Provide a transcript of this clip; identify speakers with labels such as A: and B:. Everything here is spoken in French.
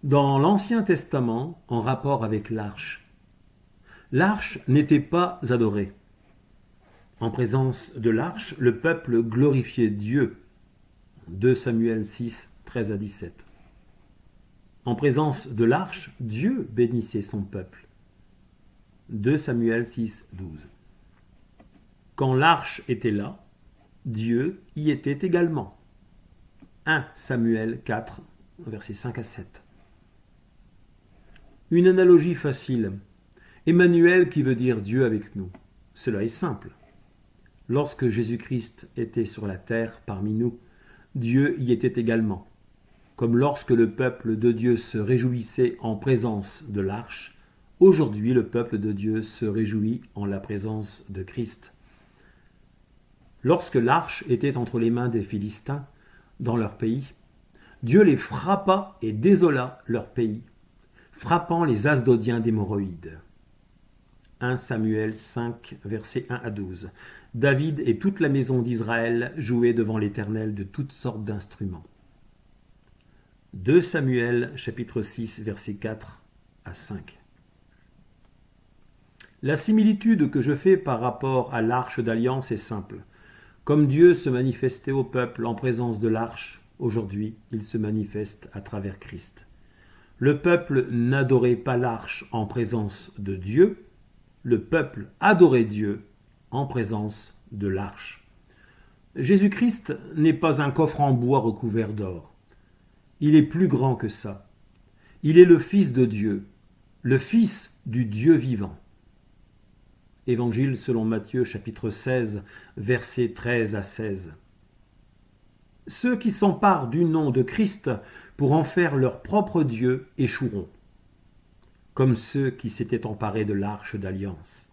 A: Dans l'Ancien Testament, en rapport avec l'arche n'était pas adorée. En présence de l'arche, le peuple glorifiait Dieu. 2 Samuel 6, 13 à 17. En présence de l'arche, Dieu bénissait son peuple. 2 Samuel 6, 12. Quand l'arche était là, Dieu y était également. 1 Samuel 4, versets 5 à 7. Une analogie facile. Emmanuel qui veut dire Dieu avec nous. Cela est simple. Lorsque Jésus-Christ était sur la terre parmi nous, Dieu y était également. Comme lorsque le peuple de Dieu se réjouissait en présence de l'arche, aujourd'hui le peuple de Dieu se réjouit en la présence de Christ. Lorsque l'arche était entre les mains des Philistins, dans leur pays, Dieu les frappa et désola leur pays, frappant les Asdodiens d'hémorroïdes. 1 Samuel 5, versets 1 à 12. David et toute la maison d'Israël jouaient devant l'Éternel de toutes sortes d'instruments. 2 Samuel chapitre 6, versets 4 à 5. La similitude que je fais par rapport à l'arche d'alliance est simple. Comme Dieu se manifestait au peuple en présence de l'arche, aujourd'hui il se manifeste à travers Christ. Le peuple n'adorait pas l'arche en présence de Dieu, le peuple adorait Dieu en présence de l'arche. Jésus-Christ n'est pas un coffre en bois recouvert d'or. Il est plus grand que ça. Il est le Fils de Dieu, le Fils du Dieu vivant. Évangile selon Matthieu chapitre 16, versets 13 à 16. Ceux qui s'emparent du nom de Christ pour en faire leur propre Dieu échoueront, comme ceux qui s'étaient emparés de l'arche d'alliance.